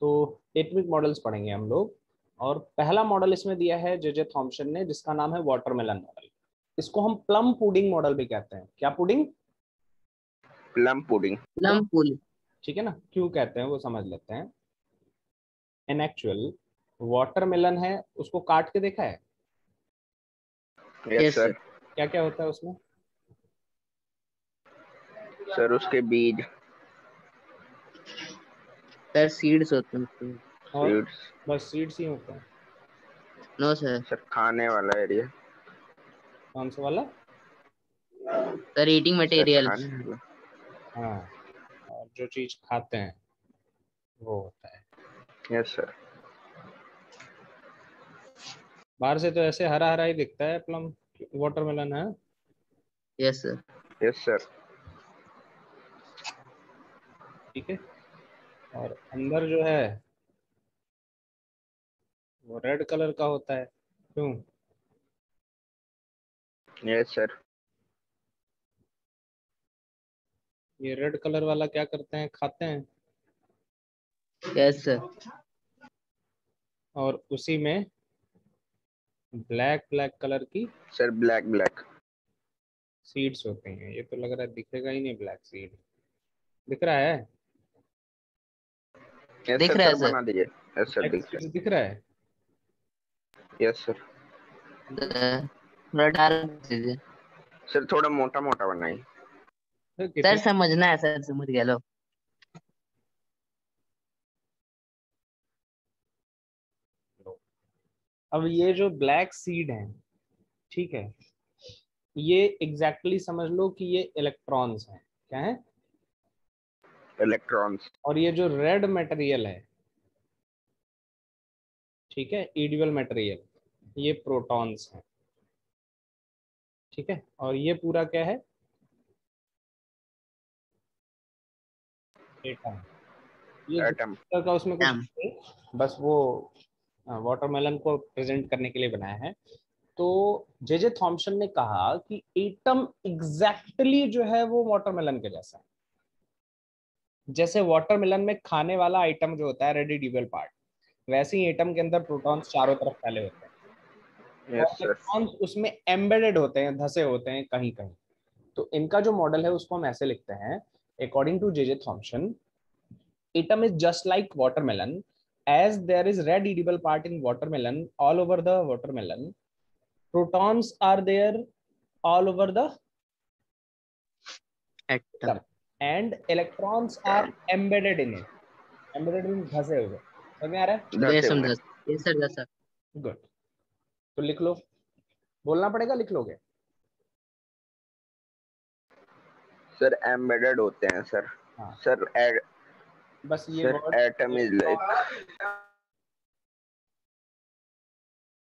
तो atomic models पढ़ेंगे हम लोग। और पहला मॉडल इसमें दिया है जे थॉम्सन ने, जिसका नाम है वाटरमेलन मॉडल। इसको हम प्लम पुडिंग मॉडल भी कहते हैं। क्या पुडिंग? Plum pudding. प्लम पुल। ठीक है ना, क्यों कहते हैं वो समझ लेते हैं। इन एक्चुअल वाटरमेलन है, उसको काट के देखा है? Yes sir. क्या क्या होता है उसमें? सर उसके बीज, सर सीड्स होते हैं। और सीड्स। बस सीड्स ही होते हैं? No sir. सर खाने वाला एरिया। कौन सा वाला? Sir eating sir material. खाने वाला। हाँ, और जो चीज खाते हैं वो होता है। Yes sir. बाहर से तो ऐसे हरा हरा ही दिखता है प्लम, वाटरमेलन है। Yes sir. Yes sir. ठीक है, और अंदर जो है वो रेड कलर का होता है। क्यों? Yes sir. ये रेड कलर वाला क्या करते हैं? खाते हैं। Yes sir. और उसी में ब्लैक ब्लैक कलर की सर ब्लैक ब्लैक। सीड्स होते हैं। ये तो लग रहा है दिखेगा ही नहीं, ब्लैक सीड दिख रहा है? यस दिख सर। रहा है सर सर। बना दीजिए। यस सर ब्लैक दिख सीड्स रहा दिख रहा है? है। Yes sir. थोड़ा डार्क दीजिए। सर थोड़ा मोटा मोटा बनाइए। तो सर कितना? समझना है, सर समझ गया लो। अब ये जो ब्लैक सीड है, ठीक है, ये एग्जैक्टली समझ लो कि ये इलेक्ट्रॉन्स हैं। क्या है? इलेक्ट्रॉन्स। और ये जो रेड मटेरियल है, ठीक है, ईडियल मटेरियल, ये प्रोटॉन्स हैं। ठीक है, और ये पूरा क्या है? एटम। ये एटम। जितना का उसमें कुछ मैम। नहीं, बस वो वाटरमेलन को प्रेजेंट करने के लिए बनाया है। तो जे थॉम्सन ने कहा कि एटम एग्जैक्टली जो है वो वाटरमेलन के जैसा है। जैसे वाटरमेलन में खाने वाला आइटम जो होता है रेडिडिबल पार्ट, वैसे ही एटम के अंदर प्रोटॉन्स चारों तरफ फैले होते हैं, और यस सर। इलेक्ट्रॉन्स उसमें एम्बेडेड होते हैं, धसे होते हैं कहीं कहीं। तो इनका जो मॉडल है उसको हम ऐसे लिखते हैं, according to J Thomson, atom is just like watermelon. As there is red edible part in watermelon, all over the watermelon, protons are there all over the atom. atom, and electrons are embedded in it. Embedded means धसे हुए। समझ में आ रहा है? धसे बेसम हुए। दस। Yes sir, दस sir. Good. तो लिख लो, बोलना पड़ेगा, लिख लोगे? सर एम्बेडेड होते हैं सर। हाँ, सर बस ये sir word, atom is like.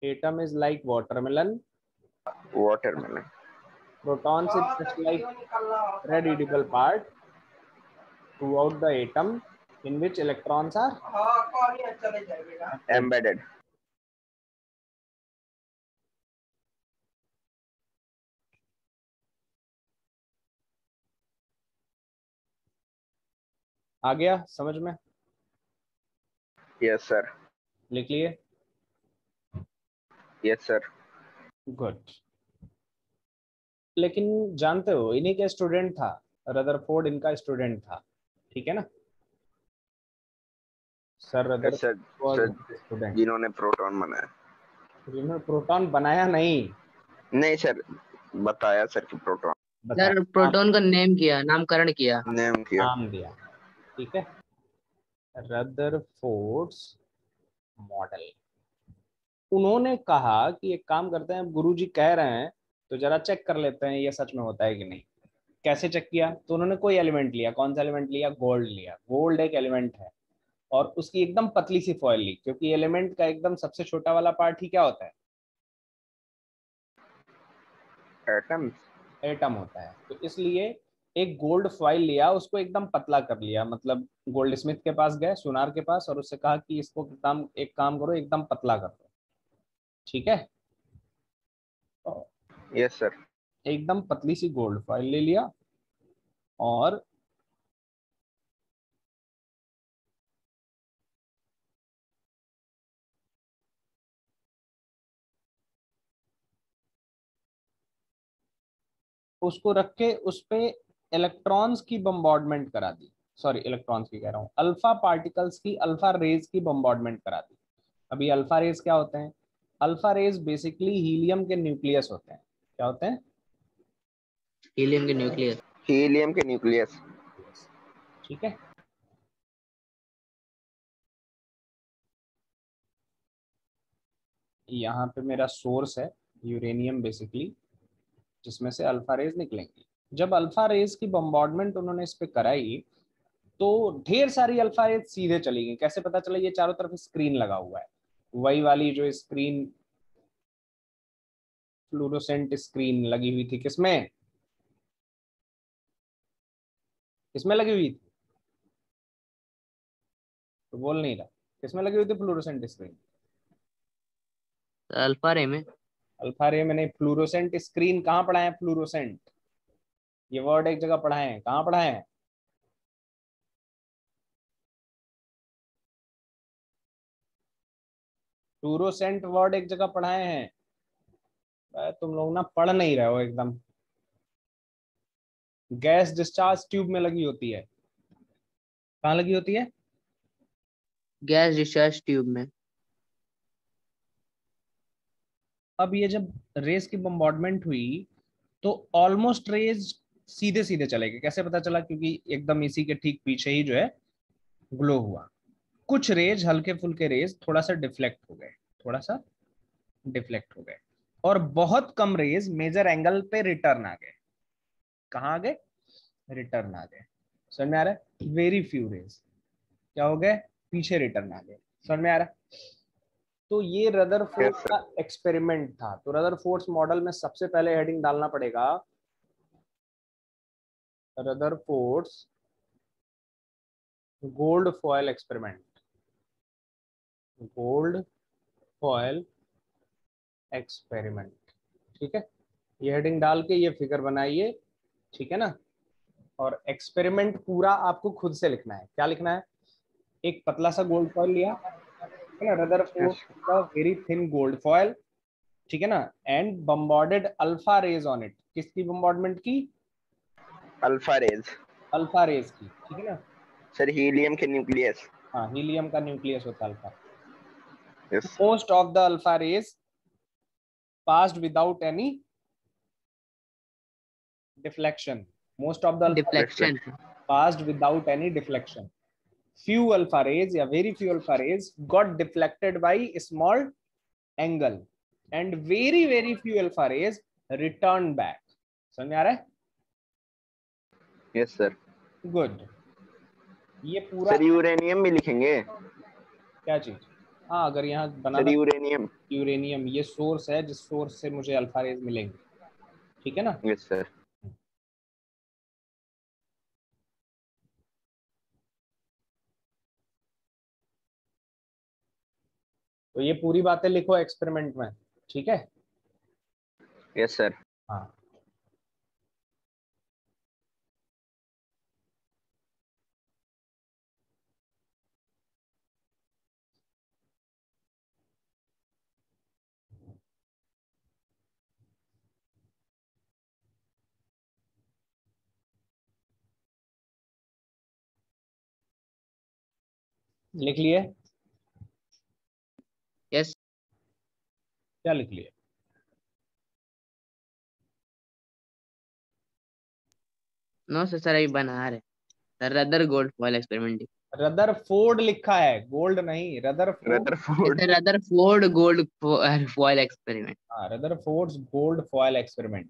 atom is like watermelon, watermelon. protons is just like red edible part throughout the atom, in which electrons are embedded. Embedded. आ गया समझ में? Yes sir. लिख लिए? Yes sir. गुड। लेकिन जानते हो इन्हीं का स्टूडेंट था, रदरफोर्ड इनका स्टूडेंट था। ठीक है ना, sir yes sir. Rutherford sir was student. जिन्होंने प्रोटॉन बनाया। जिन्होंने प्रोटॉन बनाया नहीं, नहीं सर, बताया सर कि प्रोटॉन बताया, सर प्रोटॉन का नेम किया, नामकरण किया। नेम किया। नाम दिया। ठीक है, रदरफोर्ड्स मॉडल। उन्होंने कहा कि एक काम करते हैं, गुरुजी कह रहे हैं तो जरा चेक कर लेते हैं ये सच में होता है कि नहीं। कैसे चेक किया? तो उन्होंने कोई एलिमेंट लिया। कौन सा एलिमेंट लिया? गोल्ड लिया। गोल्ड एक एलिमेंट है, और उसकी एकदम पतली सी फॉइल ली, क्योंकि एलिमेंट का एकदम सबसे छोटा वाला पार्ट ही क्या होता है? एटम। एटम होता है। तो इसलिए एक गोल्ड फॉइल लिया, उसको एकदम पतला कर लिया। मतलब गोल्ड स्मिथ के पास गए, सुनार के पास, और उससे कहा कि इसको एकदम एक काम करो, एकदम पतला कर दो। ठीक है, तो यस सर। एकदम पतली सी गोल्ड फॉइल ले लिया, और उसको रख के उस पे इलेक्ट्रॉन्स की बम्बॉर्डमेंट करा दी, सॉरी इलेक्ट्रॉन्स की कह रहा हूँ, अल्फा पार्टिकल्स की, अल्फा रेज की बम्बॉर्डमेंट करा दी। अभी अल्फा रेज क्या होते हैं? अल्फा रेज बेसिकली हीलियम के न्यूक्लियस होते हैं। क्या होते हैं? हीलियम के न्यूक्लियस। हीलियम के न्यूक्लियस। ठीक है। यहाँ पे मेरा सोर्स है यूरेनियम बेसिकली, जिसमें से अल्फा रेज निकलेंगी। जब अल्फा रेज की बम्बॉर्डमेंट उन्होंने इस पे कराई तो ढेर सारी अल्फा रेज सीधे चली गई। कैसे पता चला? ये चारों तरफ स्क्रीन लगा हुआ है, वही वाली जो स्क्रीन, फ्लूरोसेंट स्क्रीन लगी हुई थी। किसमें? किसमें लगी हुई थी? तो बोल नहीं रहा। किसमें लगी हुई थी फ्लूरोसेंट स्क्रीन? अल्फा रे में। अल्फा रे मैंने फ्लूरोसेंट स्क्रीन कहाँ पढ़ा है? फ्लूरोसेंट ये वर्ड एक जगह पढ़ा है, कहाँ पढ़ा है? फ्लूरोसेंट वर्ड एक जगह पढ़ाए हैं। तुम लोग ना पढ़ नहीं रहे हो एकदम। गैस डिस्चार्ज ट्यूब में लगी होती है। कहाँ लगी होती है? गैस डिस्चार्ज ट्यूब में। अब ये जब रेस की बम्बॉर्डमेंट हुई तो ऑलमोस्ट रेज सीधे सीधे चले गए। कैसे पता चला? क्योंकि एकदम इसी के ठीक पीछे ही जो है ग्लो हुआ। कुछ रेज, हल्के फुल्के रेज थोड़ा सा डिफ्लेक्ट हो गए, थोड़ा सा डिफ्लेक्ट हो गए, और बहुत कम रेज मेजर एंगल पे रिटर्न आ गए। कहाँ आ गए? रिटर्न आ गए। समझ में आ रहा है? वेरी फ्यू रेज क्या हो गए? पीछे रिटर्न आ गए। समझ में आ रहा है? तो ये रदरफोर्ड यस का सर। एक्सपेरिमेंट था। तो रदरफोर्ड्स मॉडल में सबसे पहले हेडिंग डालना पड़ेगा Rutherford's gold foil experiment. Gold foil experiment. ठीक है, ये हेडिंग डाल के ये फिगर बनाइए। ठीक है ना? और एक्सपेरिमेंट पूरा आपको खुद से लिखना है। क्या लिखना है? एक पतला सा गोल्ड फॉयल लिया, ठीक है ना, रदरफोर्ड यस। का वेरी थिन गोल्ड फॉयल, ठीक है ना, and bombarded alpha rays on it. किसकी बम्बॉर्डमेंट की? Alpha raise. अल्फा रेज की। ठीक है ना? सर हीलियम के न्यूक्लियस। हाँ, हीलियम का न्यूक्लियस होता है alpha. Yes. Most of the alpha rays passed without any deflection. Most of the alpha deflection. passed without any deflection. Few alpha rays या very few alpha rays got deflected by a small angle and very few alpha rays returned back. समझ में आ रहा है? Yes sir. Good. ये पूरा sir uranium भी लिखेंगे? क्या चीज? हाँ, अगर यहाँ बना सर था यूरेनियम। यूरेनियम, ये सोर्स है जिस सोर्स से मुझे अल्फा रेज मिलेंगे। ठीक है ना? Yes sir. तो ये पूरी बातें लिखो एक्सपेरिमेंट में। ठीक है? Yes sir. हाँ, लिख लिए? यस। क्या लिख लिए? नो सर, सर अभी बना रहे sir other gold foil experiment. Rutherford लिखा है, गोल्ड नहीं, Rutherford. Rutherford. Sir other ford gold foil experiment. हाँ, Rutherford's gold foil experiment.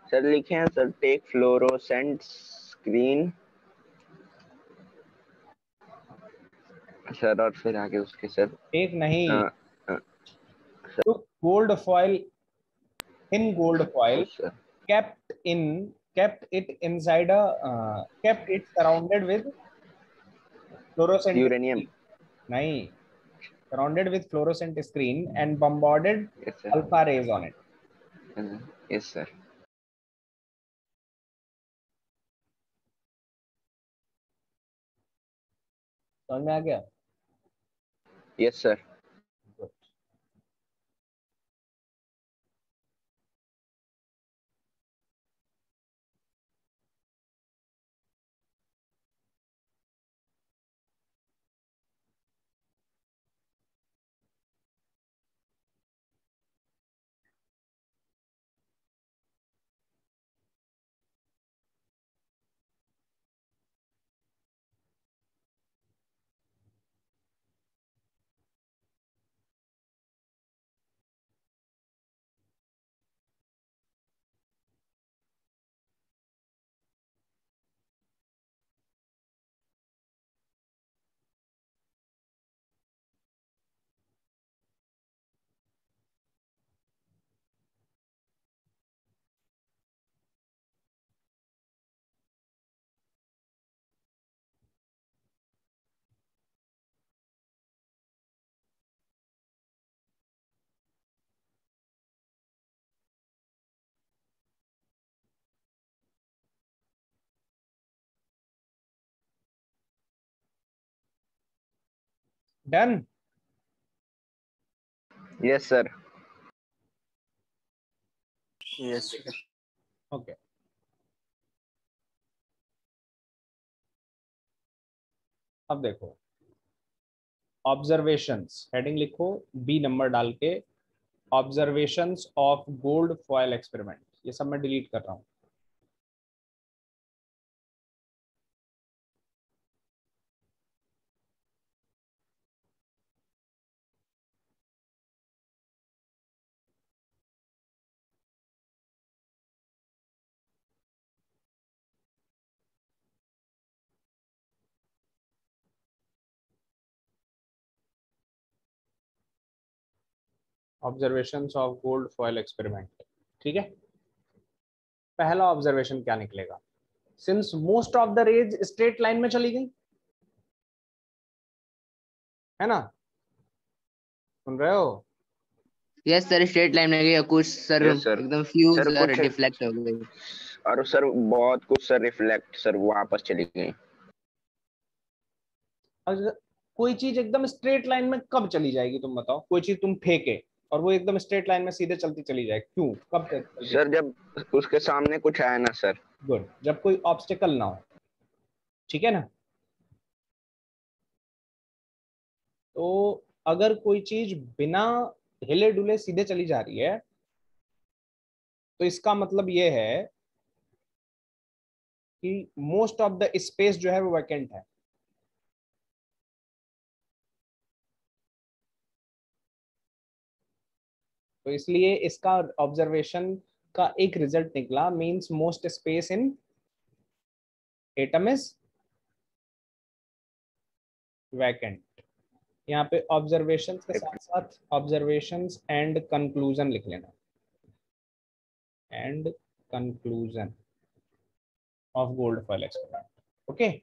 Sir लिखे हैं sir, take fluorescent screen. Sir और फिर आगे उसके सर। एक नहीं, अ, अ, तो gold foil, in gold foil, yes sir. kept in kept it inside a kept it surrounded with fluorescent uranium. screen. नहीं, surrounded with fluorescent screen and bombarded yes sir. alpha rays on it. Yes sir. समझ में आ गया? Yes sir. Good. Done. Yes sir. Yes sir. Okay, अब देखो observations, heading लिखो B number डाल के, observations of gold foil experiment. ये सब मैं डिलीट कर रहा हूँ। Observations of gold foil experiment, ठीक है। पहला ऑब्जर्वेशन क्या निकलेगा? Since most of the raise straight line में चली गई, है ना, सुन रहे हो? यस सर, स्ट्रेट लाइन में गई, कुछ सर यस सर। एकदम फ्यू सर सर कुछ, डिफ्लेक्ट हो गई। और सर बहुत कुछ सर रिफ्लेक्ट सर वापस चली गई। अगर कोई चीज एकदम स्ट्रेट लाइन में कब चली जाएगी, तुम बताओ? कोई चीज तुम फेंके और वो एकदम स्ट्रेट लाइन में सीधे चलती चली जाए, क्यों? कब चलती? सर जब उसके सामने कुछ आया ना सर। गुड, जब कोई ऑब्स्टिकल ना हो, ठीक है ना। तो अगर कोई चीज बिना हिले डुले सीधे चली जा रही है, तो इसका मतलब ये है कि मोस्ट ऑफ द स्पेस जो है वो वैकेंट है। तो इसलिए इसका ऑब्जर्वेशन का एक रिजल्ट निकला, means most space in atom is vacant. यहाँ पे ऑब्जर्वेशंस के साथ साथ ऑब्जर्वेशंस एंड कंक्लूजन लिख लेना, and conclusion of gold foil experiment. Okay,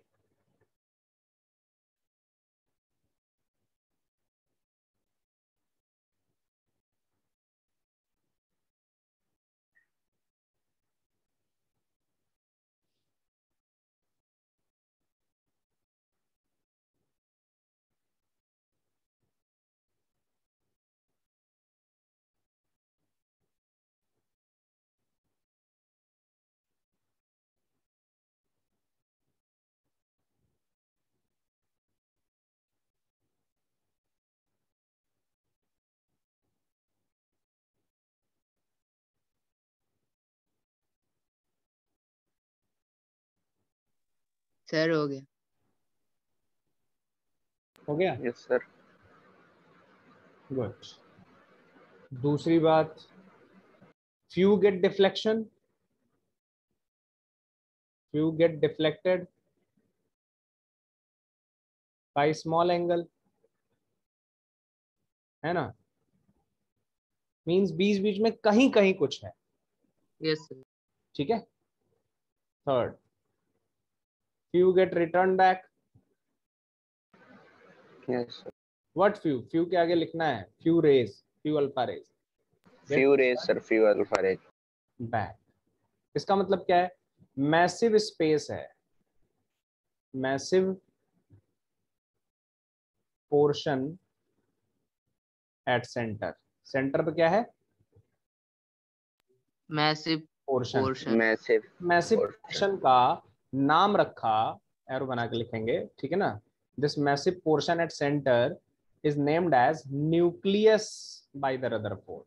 sir हो गया। हो गया। Yes sir. गुड। दूसरी बात, few get deflection, few get deflected by small angle, है ना, मींस बीच बीच में कहीं कहीं कुछ है, यस सर। ठीक है। Third, few get returned back। Yes sir. What few? few के आगे लिखना है few rays, few alpha rays few get rays sir, few alpha rays. back। इसका मतलब क्या है? मैसिव स्पेस है, massive portion at centre. Centre पे क्या है? Massive portion. Portion. Massive massive portion. Portion का नाम रखा, एरो बना के लिखेंगे, ठीक है ना। This massive portion at centre is named as nucleus by the Rutherford.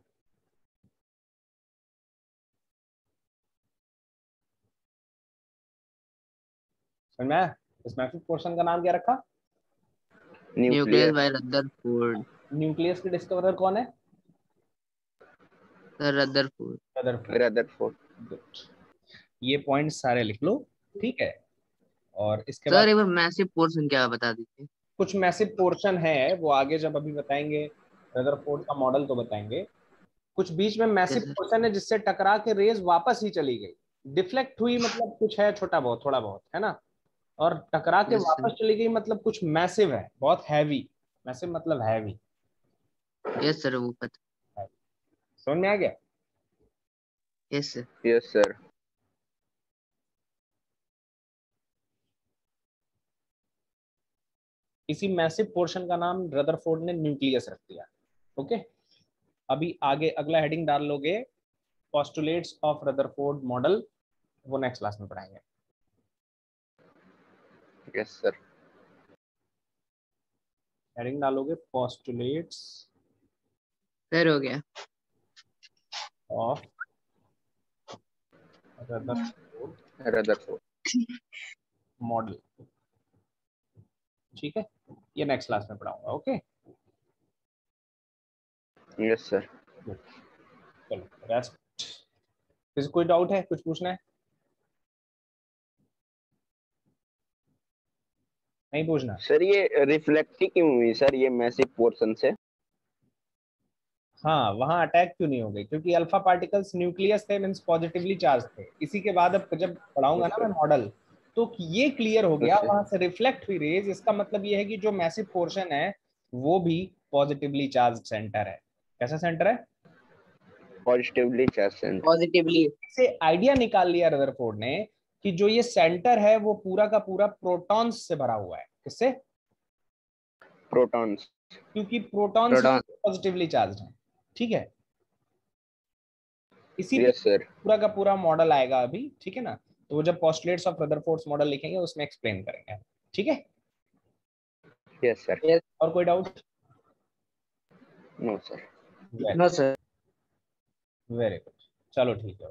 समझ में आया? इस मैसिव पोर्शन का नाम क्या रखा? Nucleus nucleus. By Rutherford. Nucleus के डिस्कवरर कौन है? Sir Rutherford. Rutherford. Rutherford. Good, ये पॉइंट सारे लिख लो, ठीक है। और इसके सर बाद एक बार मैसिव पोर्शन क्या बता दीजिए। कुछ मैसिव पोर्शन है, वो आगे जब अभी बताएंगे, रदरफोर्ड का मॉडल तो बताएंगे। कुछ बीच में मैसिव यस सर। पोर्शन है जिससे टकरा के रेज वापस ही चली गई, डिफ्लेक्ट हुई मतलब कुछ है छोटा बहुत, थोड़ा बहुत, है ना। और टकरा के यस सर। वापस चली गई मतलब कुछ मैसिव है, बहुत हैवी। मैसिव मतलब हैवी। यस सर वो पता। समझ में आ गया? Yes sir. Yes sir. इसी मैसिव पोर्शन का नाम रदरफोर्ड ने न्यूक्लियस रख दिया। ओके, अभी आगे अगला हेडिंग डाल लोगे पोस्टुलेट्स ऑफ रदरफोर्ड मॉडल, वो नेक्स्ट क्लास में पढ़ाएंगे। Yes sir. हेडिंग डालोगे पोस्टुलेट्स सर हो गया। ऑफ रदरफोर्ड मॉडल, ठीक है, ये नेक्स्ट क्लास में पढ़ाऊंगा। Okay, yes sir. चलो रेस्ट। किसी कोई डाउट है, कुछ पूछना है? नहीं पूछना? सर ये रिफ्लेक्ट ही क्यों हुई सर ये मैसिव पोर्शन से? हाँ, वहां अटैक क्यों नहीं हो गई? क्योंकि अल्फा पार्टिकल्स न्यूक्लियस थे, मींस पॉजिटिवली चार्ज थे। इसी के बाद अब जब पढ़ाऊंगा ना मैं मॉडल, तो ये क्लियर हो गया, वहां से रिफ्लेक्ट हुई रेज। इसका मतलब ये है कि जो मैसिव पोर्शन है वो भी पॉजिटिवली चार्ज सेंटर है। कैसा सेंटर है? Positively charge centre. पॉजिटिवली। से आइडिया निकाल लिया रदरफोर्ड ने कि जो ये सेंटर है वो पूरा का पूरा प्रोटॉन्स से भरा हुआ है। किससे? प्रोटॉन्स। क्योंकि प्रोटॉन्स पॉजिटिवली चार्ज है। ठीक है, इसी यस सर। पूरा का पूरा मॉडल आएगा अभी, ठीक है ना? तो वो जब पोस्टुलेट्स ऑफ रदरफोर्ड मॉडल लिखेंगे उसमें एक्सप्लेन करेंगे। ठीक है, यस सर। और कोई doubt? No sir. No sir. Very good, चलो ठीक है।